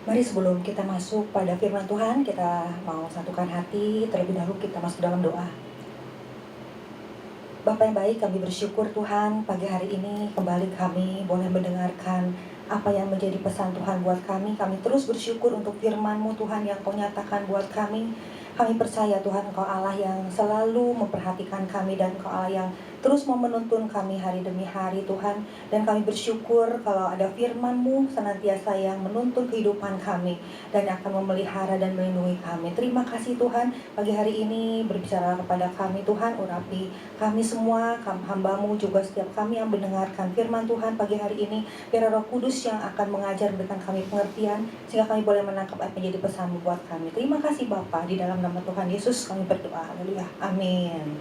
Mari sebelum kita masuk pada firman Tuhan, kita mau satukan hati, terlebih dahulu kita masuk dalam doa. Bapa yang baik, kami bersyukur Tuhan, pagi hari ini kembali kami boleh mendengarkan apa yang menjadi pesan Tuhan buat kami. Kami terus bersyukur untuk firman-Mu Tuhan yang Kau nyatakan buat kami. Kami percaya Tuhan, Engkau Allah yang selalu memperhatikan kami, dan Engkau Allah yang terus mau menuntun kami hari demi hari Tuhan. Dan kami bersyukur kalau ada firman-Mu senantiasa yang menuntun kehidupan kami dan akan memelihara dan melindungi kami. Terima kasih Tuhan, pagi hari ini berbicara kepada kami Tuhan, urapi kami semua, hamba-Mu juga setiap kami yang mendengarkan firman Tuhan pagi hari ini. Biar Roh Kudus yang akan mengajar, berikan kami pengertian, sehingga kami boleh menangkap apa yang menjadi pesan-Mu buat kami. Terima kasih Bapa, di dalam nama Tuhan Yesus kami berdoa. Haleluya. Amin.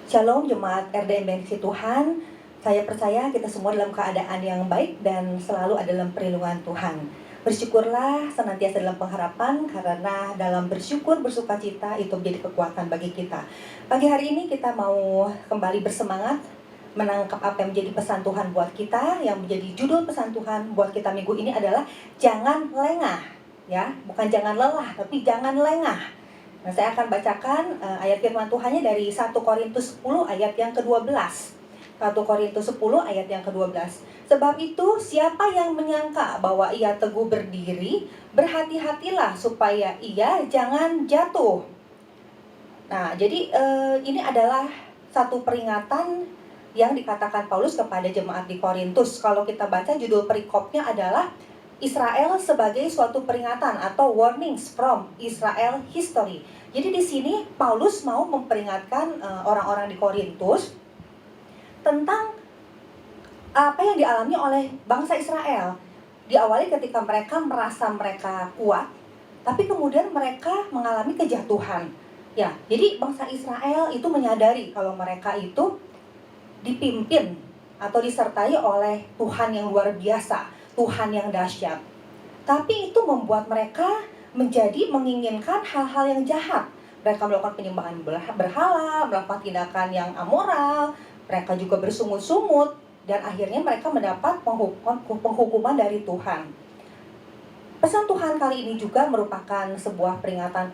Shalom jemaat RDM Bensi Tuhan. Saya percaya kita semua dalam keadaan yang baik dan selalu ada dalam perlindungan Tuhan. Bersyukurlah senantiasa dalam pengharapan, karena dalam bersyukur bersukacita itu menjadi kekuatan bagi kita. Pagi hari ini kita mau kembali bersemangat menangkap apa yang menjadi pesan Tuhan buat kita. Yang menjadi judul pesan Tuhan buat kita minggu ini adalah jangan lengah, ya, bukan jangan lelah, tapi jangan lengah. Nah, saya akan bacakan ayat firman Tuhannya dari 1 Korintus 10 ayat yang ke-12. 1 Korintus 10 ayat yang ke-12. Sebab itu, siapa yang menyangka bahwa ia teguh berdiri, berhati-hatilah supaya ia jangan jatuh. Nah, jadi ini adalah satu peringatan yang dikatakan Paulus kepada jemaat di Korintus. Kalau kita baca judul perikopnya adalah Israel sebagai suatu peringatan atau warnings from Israel history. Jadi di sini Paulus mau memperingatkan orang-orang di Korintus tentang apa yang dialami oleh bangsa Israel. Diawali ketika mereka merasa mereka kuat, tapi kemudian mereka mengalami kejatuhan. Ya, jadi bangsa Israel itu menyadari kalau mereka itu dipimpin atau disertai oleh Tuhan yang luar biasa, Tuhan yang dahsyat. Tapi itu membuat mereka menjadi menginginkan hal-hal yang jahat. Mereka melakukan penyembahan berhala, melakukan tindakan yang amoral, mereka juga bersungut-sungut, dan akhirnya mereka mendapat penghukuman dari Tuhan. Pesan Tuhan kali ini juga merupakan sebuah peringatan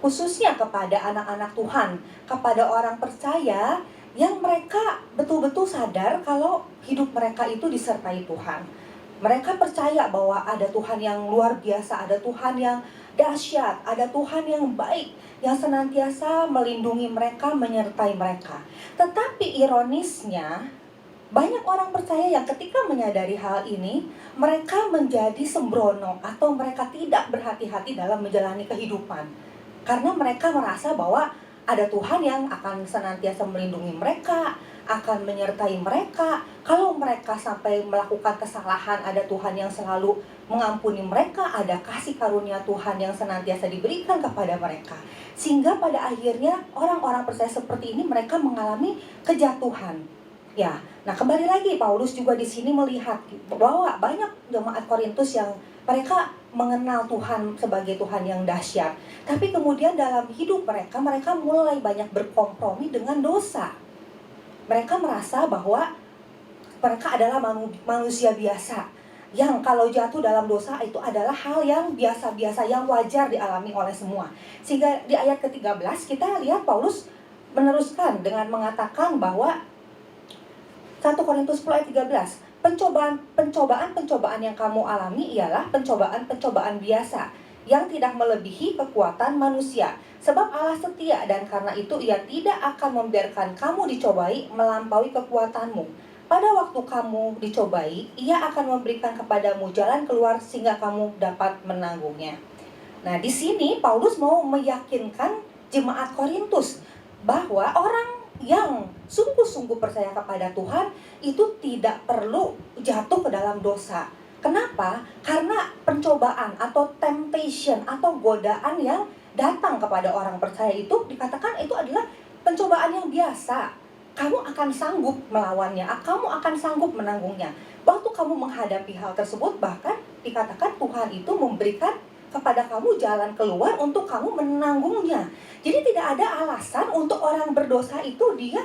khususnya kepada anak-anak Tuhan, kepada orang percaya yang mereka betul-betul sadar kalau hidup mereka itu disertai Tuhan. Mereka percaya bahwa ada Tuhan yang luar biasa, ada Tuhan yang dahsyat, ada Tuhan yang baik, yang senantiasa melindungi mereka, menyertai mereka. Tetapi ironisnya, banyak orang percaya yang ketika menyadari hal ini, mereka menjadi sembrono atau mereka tidak berhati-hati dalam menjalani kehidupan. Karena mereka merasa bahwa ada Tuhan yang akan senantiasa melindungi mereka, akan menyertai mereka. Kalau mereka sampai melakukan kesalahan, ada Tuhan yang selalu mengampuni mereka, ada kasih karunia Tuhan yang senantiasa diberikan kepada mereka. Sehingga pada akhirnya orang-orang percaya seperti ini mereka mengalami kejatuhan. Ya, nah kembali lagi Paulus juga di sini melihat bahwa banyak jemaat Korintus yang mereka mengenal Tuhan sebagai Tuhan yang dahsyat. Tapi kemudian dalam hidup mereka mulai banyak berkompromi dengan dosa. Mereka merasa bahwa mereka adalah manusia biasa, yang kalau jatuh dalam dosa itu adalah hal yang biasa-biasa, yang wajar dialami oleh semua. Sehingga di ayat ke-13 kita lihat Paulus meneruskan dengan mengatakan bahwa 1 Korintus 10 ayat 13, pencobaan yang kamu alami ialah pencobaan biasa yang tidak melebihi kekuatan manusia. Sebab Allah setia, dan karena itu ia tidak akan membiarkan kamu dicobai melampaui kekuatanmu. Pada waktu kamu dicobai, ia akan memberikan kepadamu jalan keluar sehingga kamu dapat menanggungnya. Nah, di sini Paulus mau meyakinkan jemaat Korintus bahwa orang yang sungguh-sungguh percaya kepada Tuhan itu tidak perlu jatuh ke dalam dosa. Kenapa? Karena pencobaan atau temptation atau godaan yang datang kepada orang percaya itu dikatakan itu adalah pencobaan yang biasa. Kamu akan sanggup melawannya, kamu akan sanggup menanggungnya. Waktu kamu menghadapi hal tersebut, bahkan dikatakan Tuhan itu memberikan kepada kamu jalan keluar untuk kamu menanggungnya. Jadi tidak ada alasan untuk orang berdosa itu dia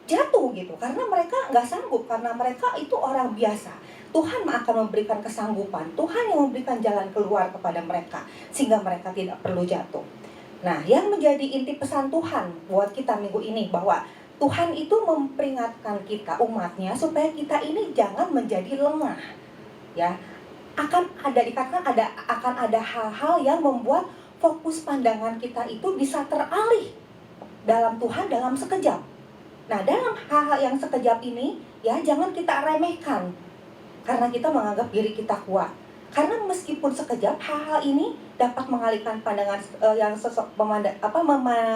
jatuh gitu, karena mereka nggak sanggup, karena mereka itu orang biasa. Tuhan akan memberikan kesanggupan, Tuhan yang memberikan jalan keluar kepada mereka, sehingga mereka tidak perlu jatuh. Nah, yang menjadi inti pesan Tuhan buat kita minggu ini, bahwa Tuhan itu memperingatkan kita, umatnya, supaya kita ini jangan menjadi lengah. Ya, akan ada hal-hal yang membuat fokus pandangan kita itu bisa teralih dalam Tuhan dalam sekejap. Nah, dalam hal-hal yang sekejap ini, ya jangan kita remehkan karena kita menganggap diri kita kuat. Karena meskipun sekejap, hal-hal ini dapat mengalihkan pandangan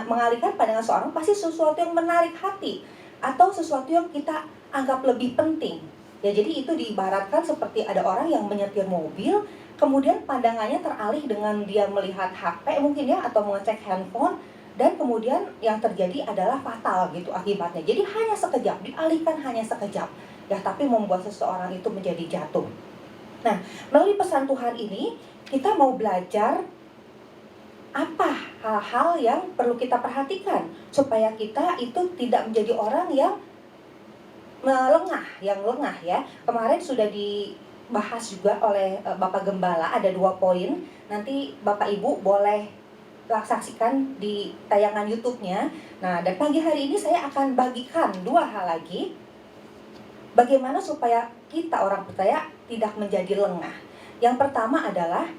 mengalihkan pandangan seorang pasti sesuatu yang menarik hati atau sesuatu yang kita anggap lebih penting. Ya, jadi itu diibaratkan seperti ada orang yang menyetir mobil, kemudian pandangannya teralih dengan dia melihat HP mungkin ya, atau mengecek handphone, dan kemudian yang terjadi adalah fatal gitu akibatnya. Jadi hanya sekejap, dialihkan hanya sekejap, ya, tapi membuat seseorang itu menjadi jatuh. Nah, melalui pesan Tuhan ini, kita mau belajar apa hal-hal yang perlu kita perhatikan supaya kita itu tidak menjadi orang yang lengah ya. Kemarin sudah dibahas juga oleh Bapak Gembala, ada 2 poin. Nanti Bapak Ibu boleh saksikan di tayangan YouTube-nya. Nah, dan pagi hari ini saya akan bagikan 2 hal lagi. Bagaimana supaya kita orang percaya tidak menjadi lengah. Yang pertama adalah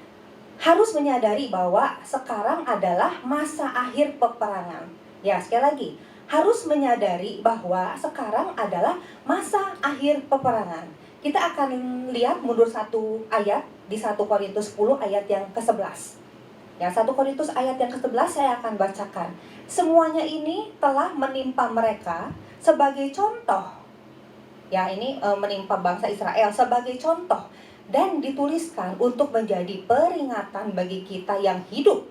harus menyadari bahwa sekarang adalah masa akhir peperangan. Ya, sekali lagi, harus menyadari bahwa sekarang adalah masa akhir peperangan. Kita akan lihat mundur 1 ayat di 1 Korintus 10 ayat yang ke-11. Ya, 1 Korintus ayat yang ke-11 saya akan bacakan. Semuanya ini telah menimpa mereka sebagai contoh. Ya, ini menimpa bangsa Israel sebagai contoh dan dituliskan untuk menjadi peringatan bagi kita yang hidup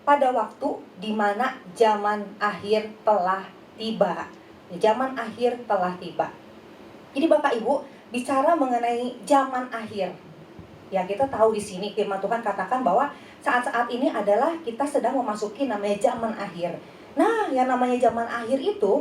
pada waktu di mana zaman akhir telah tiba. Zaman akhir telah tiba. Jadi Bapak Ibu bicara mengenai zaman akhir. Ya, kita tahu di sini firman Tuhan katakan bahwa saat-saat ini adalah kita sedang memasuki namanya zaman akhir. Nah, yang namanya zaman akhir itu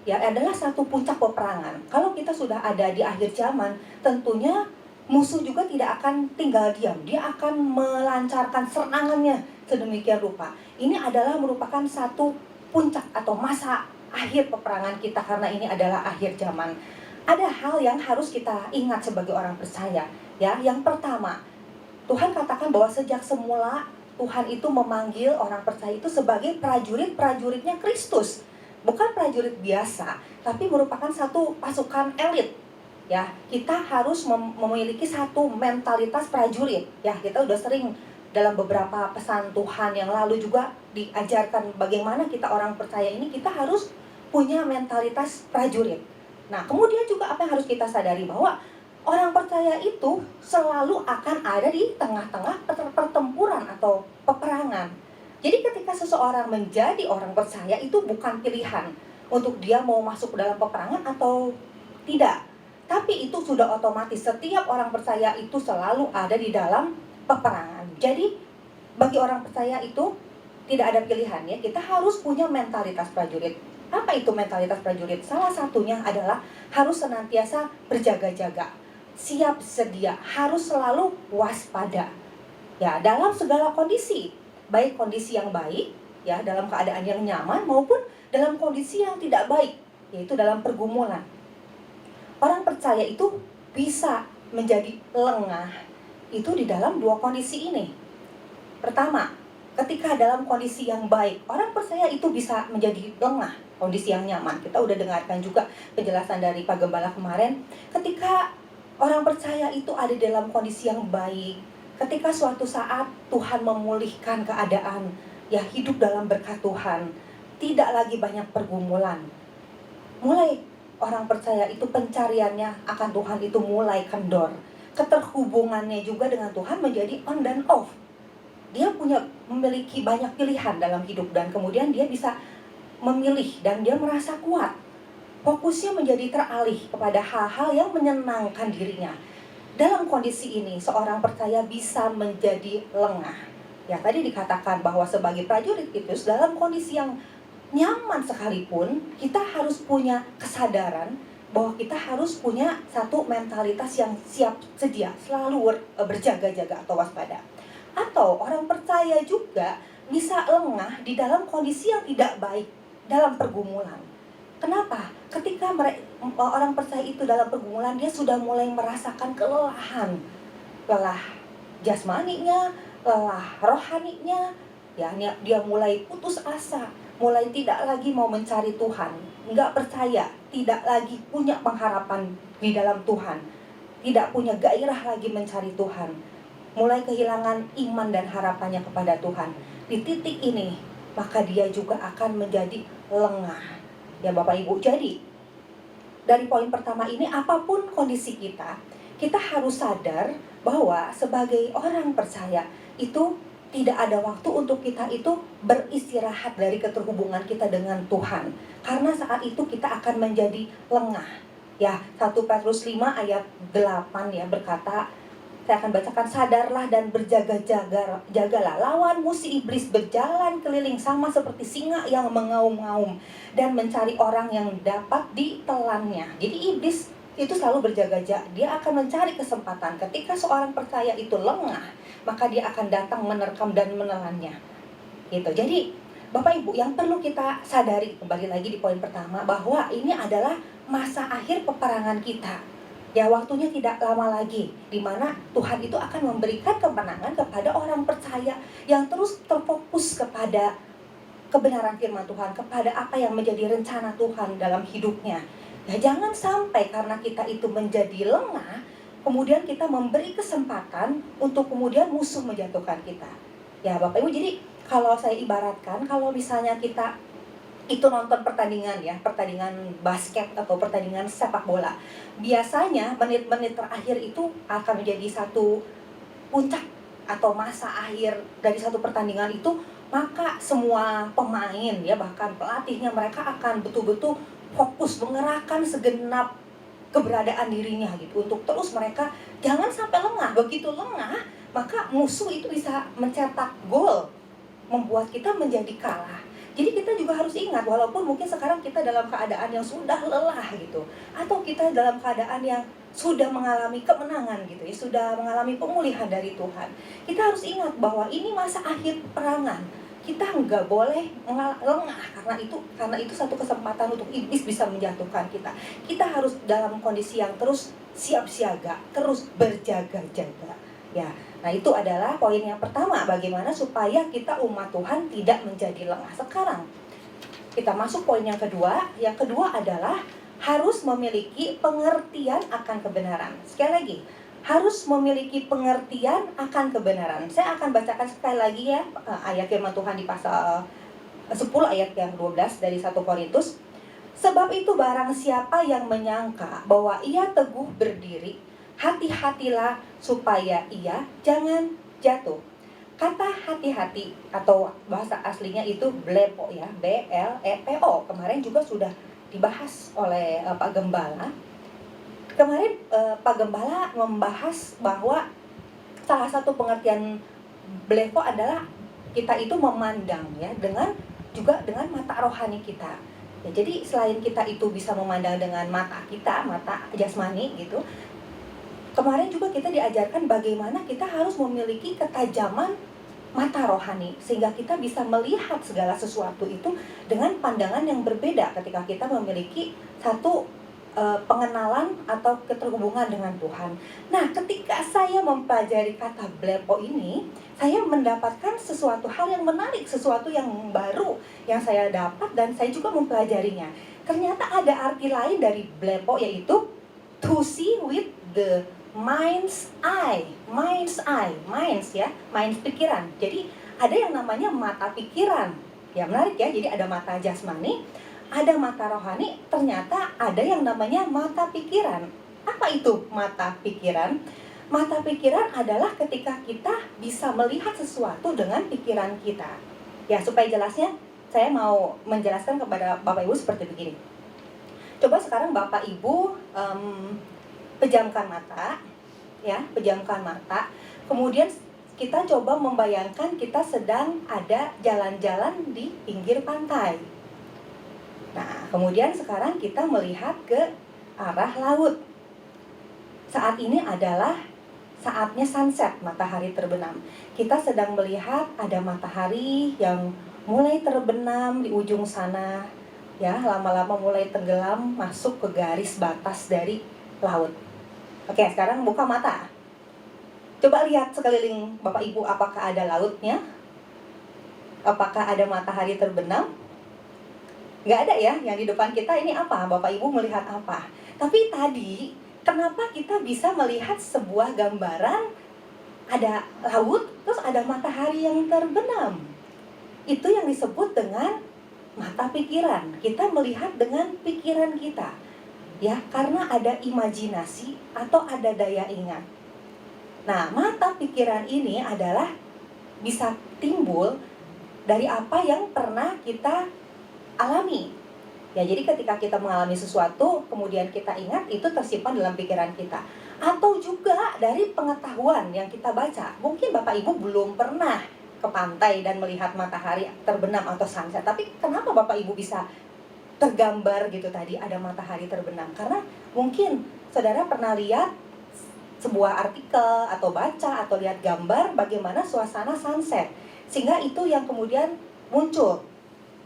ya adalah satu puncak peperangan. Kalau kita sudah ada di akhir zaman, tentunya musuh juga tidak akan tinggal diam. Dia akan melancarkan serangannya sedemikian rupa. Ini adalah merupakan satu puncak atau masa akhir peperangan kita, karena ini adalah akhir zaman. Ada hal yang harus kita ingat sebagai orang percaya. Ya, yang pertama, Tuhan katakan bahwa sejak semula Tuhan itu memanggil orang percaya itu sebagai prajurit-prajuritnya Kristus. Bukan prajurit biasa, tapi merupakan satu pasukan elit. Ya, kita harus memiliki satu mentalitas prajurit. Ya, kita udah sering dalam beberapa pesan Tuhan yang lalu juga diajarkan bagaimana kita orang percaya ini kita harus punya mentalitas prajurit. Nah, kemudian juga apa yang harus kita sadari, bahwa orang percaya itu selalu akan ada di tengah-tengah pertempuran atau peperangan. Jadi ketika seseorang menjadi orang percaya itu bukan pilihan untuk dia mau masuk ke dalam peperangan atau tidak. Tapi itu sudah otomatis, setiap orang percaya itu selalu ada di dalam peperangan. Jadi bagi orang percaya itu tidak ada pilihan ya, kita harus punya mentalitas prajurit. Apa itu mentalitas prajurit? Salah satunya adalah harus senantiasa berjaga-jaga, siap sedia, harus selalu waspada. Ya, dalam segala kondisi, baik kondisi yang baik, ya dalam keadaan yang nyaman, maupun dalam kondisi yang tidak baik, yaitu dalam pergumulan. Orang percaya itu bisa menjadi lengah itu di dalam 2 kondisi ini. Pertama, ketika dalam kondisi yang baik, orang percaya itu bisa menjadi lengah, kondisi yang nyaman. Kita udah dengarkan juga penjelasan dari Pak Gembala kemarin. Ketika orang percaya itu ada dalam kondisi yang baik, ketika suatu saat Tuhan memulihkan keadaan, ya hidup dalam berkat Tuhan, tidak lagi banyak pergumulan, mulai orang percaya itu pencariannya akan Tuhan itu mulai kendor. Keterhubungannya juga dengan Tuhan menjadi on dan off. Dia memiliki banyak pilihan dalam hidup, dan kemudian dia bisa memilih dan dia merasa kuat. Fokusnya menjadi teralih kepada hal-hal yang menyenangkan dirinya. Dalam kondisi ini, seorang percaya bisa menjadi lengah. Ya, tadi dikatakan bahwa sebagai prajurit itu dalam kondisi yang nyaman sekalipun, kita harus punya kesadaran bahwa kita harus punya satu mentalitas yang siap sedia, selalu berjaga-jaga atau waspada. Atau orang percaya juga bisa lengah di dalam kondisi yang tidak baik, dalam pergumulan. Kenapa? Ketika orang percaya itu dalam pergumulan, dia sudah mulai merasakan kelelahan. Lelah jasmaninya, lelah rohaninya, ya dia mulai putus asa, mulai tidak lagi mau mencari Tuhan, nggak percaya, tidak lagi punya pengharapan di dalam Tuhan, tidak punya gairah lagi mencari Tuhan, mulai kehilangan iman dan harapannya kepada Tuhan. Di titik ini, maka dia juga akan menjadi lengah. Ya Bapak Ibu, jadi dari poin pertama ini, apapun kondisi kita harus sadar bahwa sebagai orang percaya itu tidak ada waktu untuk kita itu beristirahat dari keterhubungan kita dengan Tuhan. Karena saat itu kita akan menjadi lengah. Ya, 1 Petrus 5 ayat 8 ya berkata, saya akan bacakan, sadarlah dan berjaga-jagalah, lawan musuh iblis berjalan keliling sama seperti singa yang mengaum-ngaum dan mencari orang yang dapat ditelannya. Jadi iblis itu selalu berjaga-jaga, dia akan mencari kesempatan. Ketika seorang percaya itu lengah, maka dia akan datang menerkam dan menelannya. Gitu. Jadi Bapak Ibu, yang perlu kita sadari, kembali lagi di poin pertama, bahwa ini adalah masa akhir peperangan kita. Ya, waktunya tidak lama lagi, di mana Tuhan itu akan memberikan kemenangan kepada orang percaya yang terus terfokus kepada kebenaran firman Tuhan, kepada apa yang menjadi rencana Tuhan dalam hidupnya. Ya, jangan sampai karena kita itu menjadi lengah, kemudian kita memberi kesempatan untuk kemudian musuh menjatuhkan kita. Ya Bapak Ibu, jadi kalau saya ibaratkan, kalau misalnya kita itu nonton pertandingan ya, pertandingan basket atau pertandingan sepak bola, biasanya menit-menit terakhir itu akan menjadi satu puncak atau masa akhir dari satu pertandingan itu. Maka semua pemain ya, bahkan pelatihnya, mereka akan betul-betul fokus mengerahkan segenap keberadaan dirinya gitu, untuk terus mereka jangan sampai lengah. Begitu lengah, maka musuh itu bisa mencetak gol, membuat kita menjadi kalah. Jadi kita juga harus ingat, walaupun mungkin sekarang kita dalam keadaan yang sudah lelah gitu, atau kita dalam keadaan yang sudah mengalami kemenangan gitu ya, sudah mengalami pemulihan dari Tuhan, kita harus ingat bahwa ini masa akhir perangan. Kita nggak boleh lengah, karena itu satu kesempatan untuk iblis bisa menjatuhkan kita. Kita harus dalam kondisi yang terus siap siaga, terus berjaga-jaga. Ya, nah itu adalah poin yang pertama, bagaimana supaya kita umat Tuhan tidak menjadi lengah. Sekarang kita masuk poin yang kedua. Yang kedua adalah harus memiliki pengertian akan kebenaran. Sekali lagi, harus memiliki pengertian akan kebenaran. Saya akan bacakan sekali lagi ya ayat firman Tuhan di pasal 10 ayat yang 12 dari 1 Korintus. Sebab itu barang siapa yang menyangka bahwa ia teguh berdiri, hati-hatilah supaya ia jangan jatuh. Kata hati-hati atau bahasa aslinya itu blepo ya, B-L-E-P-O. Kemarin juga sudah dibahas oleh Pak Gembala. Kemarin Pak Gembala membahas bahwa salah satu pengertian blepo adalah kita itu memandang ya, dengan mata rohani kita. Ya, jadi selain kita itu bisa memandang dengan mata kita, mata jasmani gitu, kemarin juga kita diajarkan bagaimana kita harus memiliki ketajaman mata rohani, sehingga kita bisa melihat segala sesuatu itu dengan pandangan yang berbeda ketika kita memiliki satu pengenalan atau keterhubungan dengan Tuhan. Nah, ketika saya mempelajari kata blepo ini, saya mendapatkan sesuatu hal yang menarik, sesuatu yang baru yang saya dapat dan saya juga mempelajarinya. Ternyata ada arti lain dari blepo, yaitu to see with the mind's eye, mind's ya, mind's pikiran. Jadi ada yang namanya mata pikiran. Ya menarik ya, jadi ada mata jasmani, ada mata rohani, ternyata ada yang namanya mata pikiran. Apa itu mata pikiran? Mata pikiran adalah ketika kita bisa melihat sesuatu dengan pikiran kita. Ya, supaya jelasnya, saya mau menjelaskan kepada Bapak Ibu seperti begini. Coba sekarang Bapak Ibu pejamkan mata, ya, pejamkan mata. Kemudian kita coba membayangkan kita sedang ada jalan-jalan di pinggir pantai. Nah, kemudian sekarang kita melihat ke arah laut. Saat ini adalah saatnya sunset, matahari terbenam. Kita sedang melihat ada matahari yang mulai terbenam di ujung sana, ya, lama-lama mulai tenggelam masuk ke garis batas dari laut. Oke, sekarang buka mata. Coba lihat sekeliling Bapak Ibu, apakah ada lautnya? Apakah ada matahari terbenam? Nggak ada ya, yang di depan kita ini apa? Bapak Ibu melihat apa? Tapi tadi, kenapa kita bisa melihat sebuah gambaran ada laut, terus ada matahari yang terbenam? Itu yang disebut dengan mata pikiran. Kita melihat dengan pikiran kita, ya, karena ada imajinasi atau ada daya ingat. Nah, mata pikiran ini adalah bisa timbul dari apa yang pernah kita alami. Ya, jadi ketika kita mengalami sesuatu, kemudian kita ingat, itu tersimpan dalam pikiran kita. Atau juga dari pengetahuan yang kita baca. Mungkin Bapak Ibu belum pernah ke pantai dan melihat matahari terbenam atau sunset, tapi kenapa Bapak Ibu bisa tergambar gitu tadi ada matahari terbenam? Karena mungkin saudara pernah lihat sebuah artikel atau baca atau lihat gambar bagaimana suasana sunset, sehingga itu yang kemudian muncul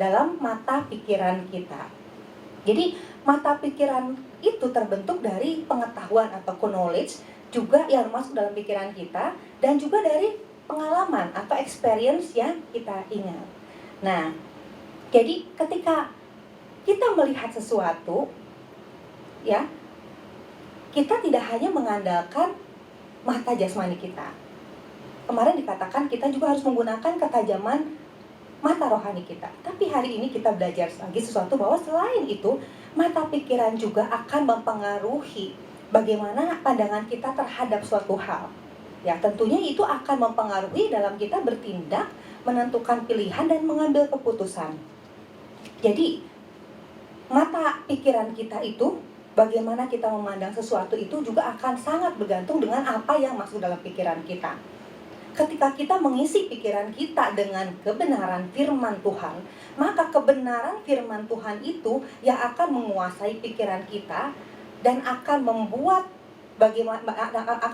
dalam mata pikiran kita. Jadi mata pikiran itu terbentuk dari pengetahuan atau knowledge juga yang masuk dalam pikiran kita, dan juga dari pengalaman atau experience yang kita ingat. Nah, jadi ketika kita melihat sesuatu, ya, kita tidak hanya mengandalkan mata jasmani kita. Kemarin dikatakan kita juga harus menggunakan ketajaman mata rohani kita. Tapi hari ini kita belajar lagi sesuatu bahwa selain itu, mata pikiran juga akan mempengaruhi bagaimana pandangan kita terhadap suatu hal. Ya, tentunya itu akan mempengaruhi dalam kita bertindak, menentukan pilihan, dan mengambil keputusan. Jadi, mata pikiran kita itu, bagaimana kita memandang sesuatu itu juga akan sangat bergantung dengan apa yang masuk dalam pikiran kita. Ketika kita mengisi pikiran kita dengan kebenaran firman Tuhan, maka kebenaran firman Tuhan itu yang akan menguasai pikiran kita dan akan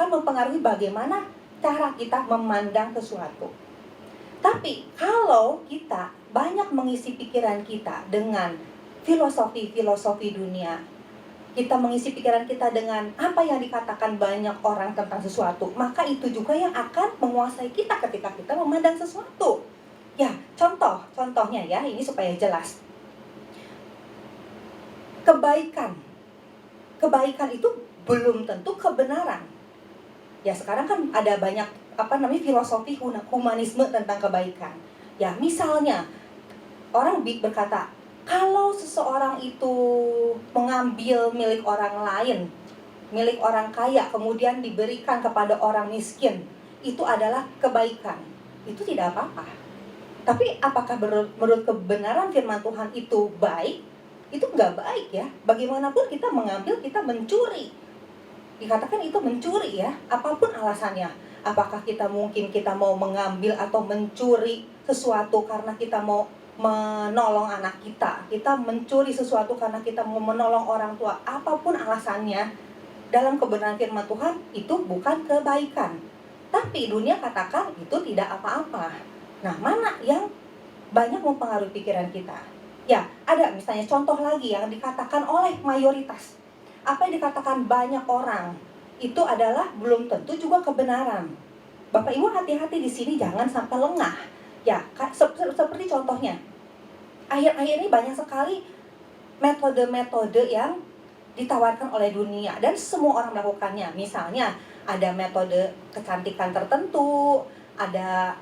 mempengaruhi bagaimana cara kita memandang sesuatu. Tapi kalau kita banyak mengisi pikiran kita dengan filosofi dunia, kita mengisi pikiran kita dengan apa yang dikatakan banyak orang tentang sesuatu, maka itu juga yang akan menguasai kita ketika kita memandang sesuatu. Ya, contohnya ya, ini supaya jelas. Kebaikan itu belum tentu kebenaran. Ya, sekarang kan ada banyak filosofi humanisme tentang kebaikan. Ya, misalnya orang berkata, kalau seseorang itu mengambil milik orang lain, milik orang kaya, kemudian diberikan kepada orang miskin, itu adalah kebaikan. Itu tidak apa-apa. Tapi apakah menurut kebenaran firman Tuhan itu baik? Itu nggak baik ya. Bagaimanapun kita mengambil, kita mencuri. Dikatakan itu mencuri ya, apapun alasannya. Apakah kita mau mengambil atau mencuri sesuatu karena kita mau menolong anak kita mencuri sesuatu karena kita mau menolong orang tua, apapun alasannya, dalam kebenaran firman Tuhan itu bukan kebaikan. Tapi dunia katakan itu tidak apa-apa. Nah, mana yang banyak mempengaruhi pikiran kita? Ya, ada misalnya contoh lagi yang dikatakan oleh mayoritas. Apa yang dikatakan banyak orang itu adalah belum tentu juga kebenaran. Bapak Ibu hati-hati di sini, jangan sampai lengah. Ya, seperti contohnya, akhir-akhir ini banyak sekali metode-metode yang ditawarkan oleh dunia dan semua orang melakukannya. Misalnya ada metode kecantikan tertentu, ada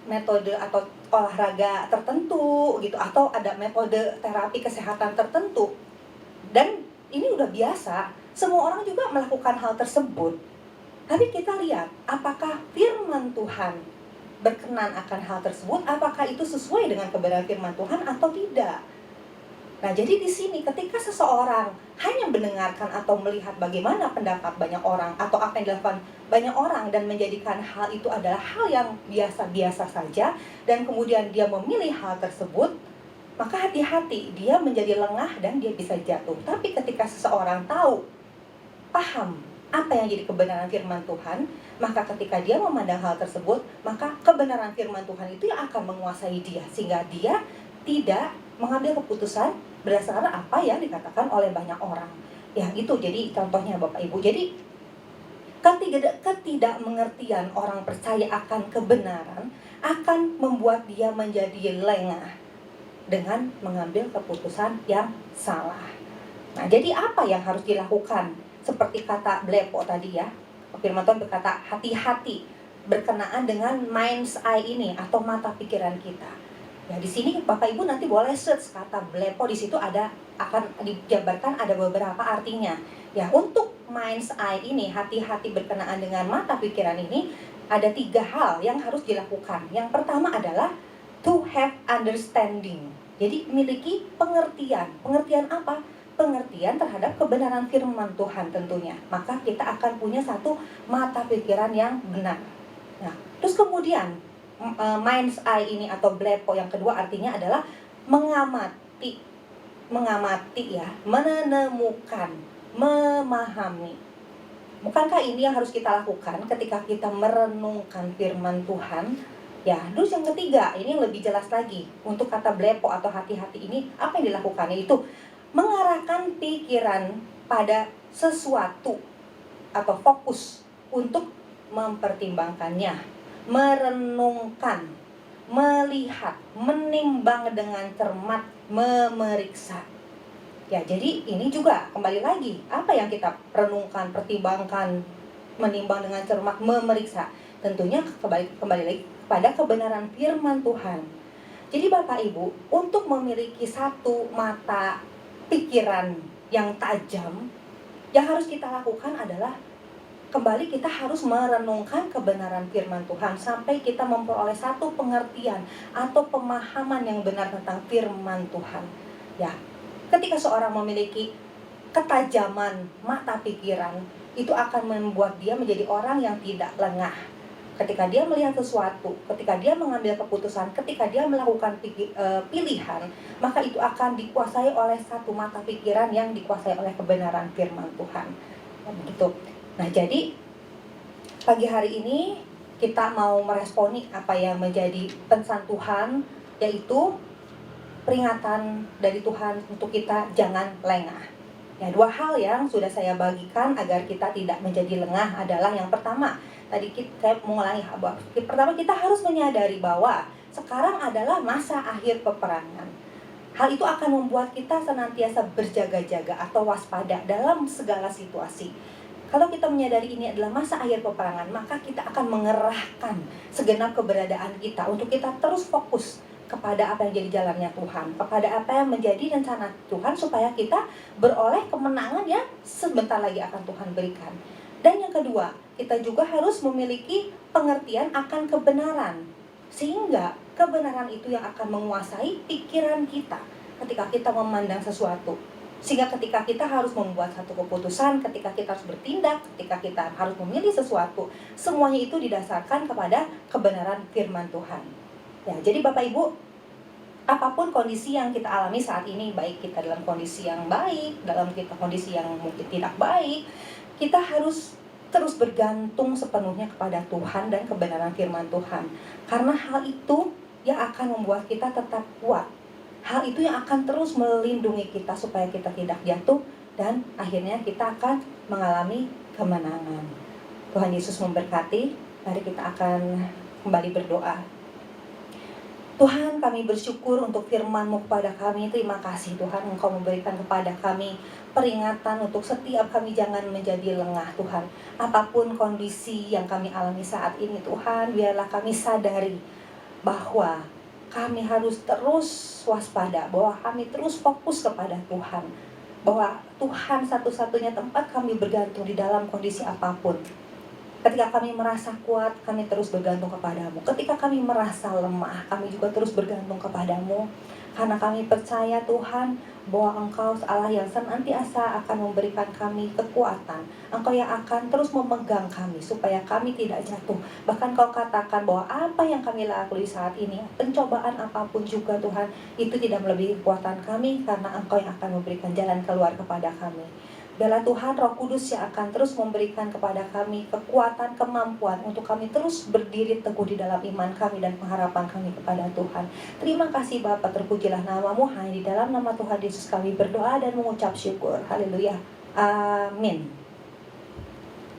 metode atau olahraga tertentu gitu, atau ada metode terapi kesehatan tertentu. Dan ini udah biasa, semua orang juga melakukan hal tersebut. Tapi kita lihat, apakah firman Tuhan berkenan akan hal tersebut? Apakah itu sesuai dengan kebenaran firman Tuhan atau tidak? Nah, jadi di sini ketika seseorang hanya mendengarkan atau melihat bagaimana pendapat banyak orang atau apa yang dilakukan banyak orang dan menjadikan hal itu adalah hal yang biasa-biasa saja, dan kemudian dia memilih hal tersebut, maka hati-hati, dia menjadi lengah dan dia bisa jatuh. Tapi ketika seseorang tahu, paham apa yang jadi kebenaran firman Tuhan, maka ketika dia memandang hal tersebut, maka kebenaran firman Tuhan itu yang akan menguasai dia, sehingga dia tidak mengambil keputusan berdasarkan apa yang dikatakan oleh banyak orang. Ya, itu jadi contohnya Bapak Ibu. Jadi ketidakmengertian orang percaya akan kebenaran akan membuat dia menjadi lengah dengan mengambil keputusan yang salah. Nah, jadi apa yang harus dilakukan? Seperti kata Blepo tadi ya, firman Tuhan berkata, hati-hati berkenaan dengan mind's eye ini atau mata pikiran kita. Ya, di sini Bapak Ibu nanti boleh search kata Blepo, di situ akan dijabarkan ada beberapa artinya. Ya, untuk mind's eye ini, hati-hati berkenaan dengan mata pikiran ini, ada 3 hal yang harus dilakukan. Yang pertama adalah to have understanding. Jadi memiliki pengertian. Pengertian apa? Pengertian terhadap kebenaran firman Tuhan tentunya. Maka kita akan punya satu mata pikiran yang benar. Nah, terus kemudian mind's eye ini atau blepo yang kedua artinya adalah mengamati. Mengamati ya, menemukan, memahami. Bukankah ini yang harus kita lakukan ketika kita merenungkan firman Tuhan? Ya, terus yang ketiga, ini yang lebih jelas lagi. Untuk kata blepo atau hati-hati ini, apa yang dilakukan? Yaitu mengarahkan pikiran pada sesuatu atau fokus untuk mempertimbangkannya, merenungkan, melihat, menimbang dengan cermat, memeriksa. Ya, jadi ini juga kembali lagi, apa yang kita renungkan, pertimbangkan, menimbang dengan cermat, memeriksa. Tentunya kembali lagi pada kebenaran firman Tuhan. Jadi Bapak Ibu, untuk memiliki satu mata pikiran yang tajam, yang harus kita lakukan adalah kembali kita harus merenungkan kebenaran firman Tuhan sampai kita memperoleh satu pengertian atau pemahaman yang benar tentang firman Tuhan. Ya, ketika seorang memiliki ketajaman mata pikiran, itu akan membuat dia menjadi orang yang tidak lengah. Ketika dia melihat sesuatu, ketika dia mengambil keputusan, ketika dia melakukan pilihan, maka itu akan dikuasai oleh satu mata pikiran yang dikuasai oleh kebenaran firman Tuhan. Begitu. Nah, jadi pagi hari ini kita mau meresponi apa yang menjadi pesan Tuhan, yaitu peringatan dari Tuhan untuk kita jangan lengah. Ya, 2 hal yang sudah saya bagikan agar kita tidak menjadi lengah adalah yang pertama, tadi saya mengulangi, pertama kita harus menyadari bahwa sekarang adalah masa akhir peperangan. Hal itu akan membuat kita senantiasa berjaga-jaga atau waspada dalam segala situasi. Kalau kita menyadari ini adalah masa akhir peperangan, maka kita akan mengerahkan segenap keberadaan kita untuk kita terus fokus kepada apa yang jadi jalannya Tuhan, kepada apa yang menjadi rencana Tuhan, supaya kita beroleh kemenangan yang sebentar lagi akan Tuhan berikan. Dan yang kedua, kita juga harus memiliki pengertian akan kebenaran, sehingga kebenaran itu yang akan menguasai pikiran kita ketika kita memandang sesuatu. Sehingga ketika kita harus membuat satu keputusan, ketika kita harus bertindak, ketika kita harus memilih sesuatu, semuanya itu didasarkan kepada kebenaran firman Tuhan. Ya, jadi Bapak Ibu, apapun kondisi yang kita alami saat ini, baik kita dalam kondisi yang baik, dalam kondisi yang mungkin tidak baik, kita harus terus bergantung sepenuhnya kepada Tuhan dan kebenaran firman Tuhan. Karena hal itu yang akan membuat kita tetap kuat. Hal itu yang akan terus melindungi kita supaya kita tidak jatuh dan akhirnya kita akan mengalami kemenangan. Tuhan Yesus memberkati. Mari kita akan kembali berdoa. Tuhan, kami bersyukur untuk firman-Mu kepada kami. Terima kasih Tuhan, Engkau memberikan kepada kami peringatan untuk setiap kami jangan menjadi lengah Tuhan. Apapun kondisi yang kami alami saat ini Tuhan, biarlah kami sadari bahwa kami harus terus waspada, bahwa kami terus fokus kepada Tuhan, bahwa Tuhan satu-satunya tempat kami bergantung di dalam kondisi apapun. Ketika kami merasa kuat, kami terus bergantung kepadamu. Ketika kami merasa lemah, kami juga terus bergantung kepadamu. Karena kami percaya Tuhan bahwa Engkau Allah yang senantiasa akan memberikan kami kekuatan. Engkau yang akan terus memegang kami supaya kami tidak jatuh. Bahkan Kau katakan bahwa apa yang kami lalui saat ini, pencobaan apapun juga Tuhan, itu tidak melebihi kekuatan kami, karena Engkau yang akan memberikan jalan keluar kepada kami. Biarlah Tuhan Roh Kudus yang akan terus memberikan kepada kami kekuatan, kemampuan untuk kami terus berdiri teguh di dalam iman kami dan pengharapan kami kepada Tuhan. Terima kasih Bapa, terpujilah namamu. Hanya di dalam nama Tuhan Yesus kami berdoa dan mengucap syukur. Haleluya. Amin.